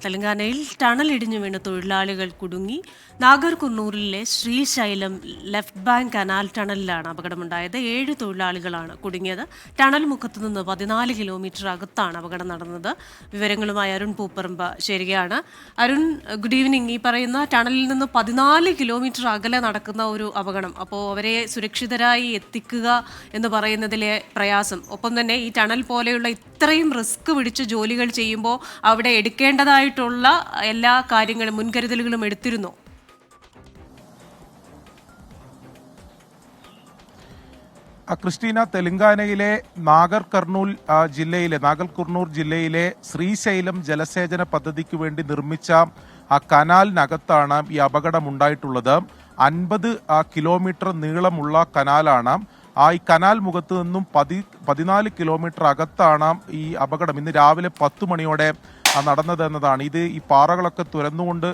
തെലങ്കാനയിൽ ടണൽ ഇടിഞ്ഞു വീണ തൊഴിലാളികൾ കുടുങ്ങി. നാഗർകുർണൂരിലെ ശ്രീശൈലം ലെഫ്റ്റ് ബാങ്ക് കനാൽ ടണലിലാണ് അപകടമുണ്ടായത്. 7 തൊഴിലാളികളാണ് കുടുങ്ങിയത്. ടണൽ മുഖത്ത് നിന്ന് 14 കിലോമീറ്റർ അകത്താണ് അപകടം നടന്നത്. വിവരങ്ങളുമായി അരുൺ പൂപ്പറമ്പ് ചേരുകയാണ്. Arun, good evening. ഈ പറയുന്ന ടണലിൽ നിന്ന് 14 കിലോമീറ്റർ അകലെ നടക്കുന്ന ഒരു അപകടം, അപ്പോൾ അവരെ സുരക്ഷിതരായി എത്തിക്കുക എന്ന് പറയുന്നതിലെ പ്രയാസം, ഒപ്പം തന്നെ ഈ ടണൽ പോലെയുള്ള ഇത്രയും റിസ്ക് പിടിച്ച് ജോലികൾ ചെയ്യുമ്പോൾ അവിടെ എടുക്കേണ്ടതായിട്ടുള്ള എല്ലാ കാര്യങ്ങളും മുൻകരുതലുകളും എടുത്തിരുന്നോ? ക്രിസ്റ്റീന, തെലങ്കാനയിലെ നാഗർകുർണൂർ ജില്ലയിലെ ശ്രീശൈലം ജലസേചന പദ്ധതിക്ക് വേണ്ടി നിർമ്മിച്ച കനാലിനകത്താണ് ഈ അപകടം ഉണ്ടായിട്ടുള്ളത്. 50 കിലോമീറ്റർ നീളമുള്ള കനാലാണ്. ഈ കനാൽ മുഖത്ത് നിന്നും 14 കിലോമീറ്റർ അകത്താണ് ഈ അപകടം ഇന്ന് രാവിലെ 10 മണിയോടെ നടന്നത് എന്നതാണ്. ഈ പാറകളൊക്കെ തുരന്നുകൊണ്ട്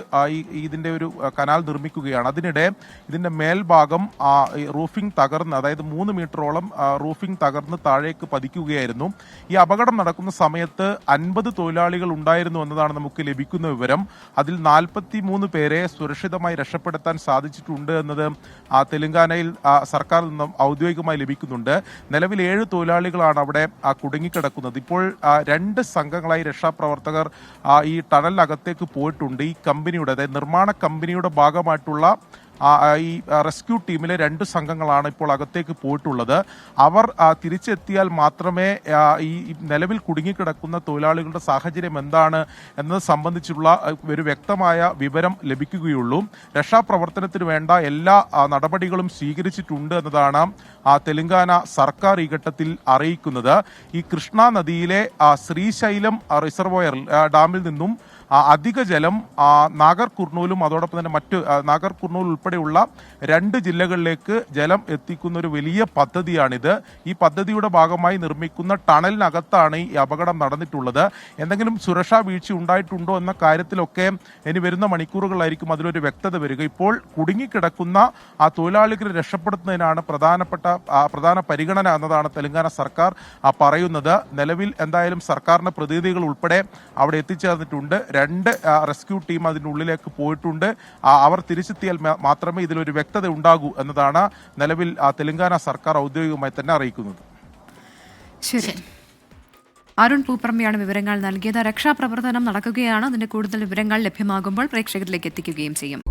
ഇതിന്റെ ഒരു കനാൽ നിർമ്മിക്കുകയാണ്. അതിനിടെ ഇതിന്റെ മേൽഭാഗം റൂഫിംഗ് തകർന്ന്, അതായത് 3 മീറ്ററോളം റൂഫിംഗ് തകർന്ന് താഴേക്ക് പതിക്കുകയായിരുന്നു. ഈ അപകടം നടക്കുന്ന സമയത്ത് 50 തൊഴിലാളികൾ ഉണ്ടായിരുന്നു എന്നതാണ് നമുക്ക് ലഭിക്കുന്ന വിവരം. അതിൽ 43 പേരെ സുരക്ഷിതമായി രക്ഷപ്പെടുത്താൻ സാധിച്ചിട്ടുണ്ട് എന്നത് തെലങ്കാനയിൽ സർക്കാരിൽ നിന്നും ഔദ്യോഗികമായി ലഭിക്കുന്നുണ്ട്. നിലവിൽ 7 തൊഴിലാളികളാണ് അവിടെ കുടുങ്ങിക്കിടക്കുന്നത്. ഇപ്പോൾ 2 സംഘങ്ങളായി രക്ഷാപ്രവർത്തകർ ഈ ടണലിനകത്തേക്ക് പോയിട്ടുണ്ട്. ഈ കമ്പനിയുടെ, അതായത് നിർമ്മാണ കമ്പനിയുടെ ഭാഗമായിട്ടുള്ള ഈ റെസ്ക്യൂ ടീമിലെ 2 സംഘങ്ങളാണ് ഇപ്പോൾ അകത്തേക്ക് പോയിട്ടുള്ളത്. അവർ തിരിച്ചെത്തിയാൽ മാത്രമേ ഈ നിലവിൽ കുടുങ്ങിക്കിടക്കുന്ന തൊഴിലാളികളുടെ സാഹചര്യം എന്താണ് എന്നത് സംബന്ധിച്ചുള്ള ഒരു വ്യക്തമായ വിവരം ലഭിക്കുകയുള്ളൂ. രക്ഷാപ്രവർത്തനത്തിന് വേണ്ട എല്ലാ നടപടികളും സ്വീകരിച്ചിട്ടുണ്ട് എന്നതാണ് തെലങ്കാന സർക്കാർ ഈ ഘട്ടത്തിൽ അറിയിക്കുന്നത്. ഈ കൃഷ്ണ നദിയിലെ ശ്രീശൈലം റിസർവോയർ ഡാമിൽ നിന്നും അധിക ജലം നാഗർകുർണൂലും അതോടൊപ്പം തന്നെ നാഗർകുർണൂൽ ഉൾപ്പെടെയുള്ള 2 ജില്ലകളിലേക്ക് ജലം എത്തിക്കുന്ന ഒരു വലിയ പദ്ധതിയാണിത്. ഈ പദ്ധതിയുടെ ഭാഗമായി നിർമ്മിക്കുന്ന ടണലിനകത്താണ് ഈ അപകടം നടന്നിട്ടുള്ളത്. എന്തെങ്കിലും സുരക്ഷാ വീഴ്ച ഉണ്ടായിട്ടുണ്ടോ എന്ന കാര്യത്തിലൊക്കെ ഇനി വരുന്ന മണിക്കൂറുകളായിരിക്കും അതിലൊരു വ്യക്തത വരിക. ഇപ്പോൾ കുടുങ്ങിക്കിടക്കുന്ന തൊഴിലാളികളെ രക്ഷപ്പെടുത്തുന്നതിനാണ് പ്രധാന പരിഗണന എന്നതാണ് തെലങ്കാന സർക്കാർ പറയുന്നത്. നിലവിൽ എന്തായാലും സർക്കാരിന്റെ പ്രതിനിധികൾ ഉൾപ്പെടെ അവിടെ എത്തിച്ചേർന്നിട്ടുണ്ട്. 2 റെസ്ക്യൂ ടീം അതിൻ്റെ ഉള്ളിലേക്ക് പോയിട്ടുണ്ട്. അവർ തിരിച്ചെത്തിയാൽ മാത്രമേ ഇതിലൊരു വ്യക്തത ഉണ്ടാകൂ എന്നതാണ് നിലവിൽ തെലങ്കാന സർക്കാർ ഔദ്യോഗികമായി തന്നെ അറിയിക്കുന്നത്. ശരി, അരുൺ പൂപ്പറമ്പയാണ് വിവരങ്ങൾ നൽകിയത്. രക്ഷാപ്രവർത്തനം നടക്കുകയാണ്. അതിന്റെ കൂടുതൽ വിവരങ്ങൾ ലഭ്യമാകുമ്പോൾ പ്രേക്ഷകരിലേക്ക് എത്തിക്കുകയും ചെയ്യും.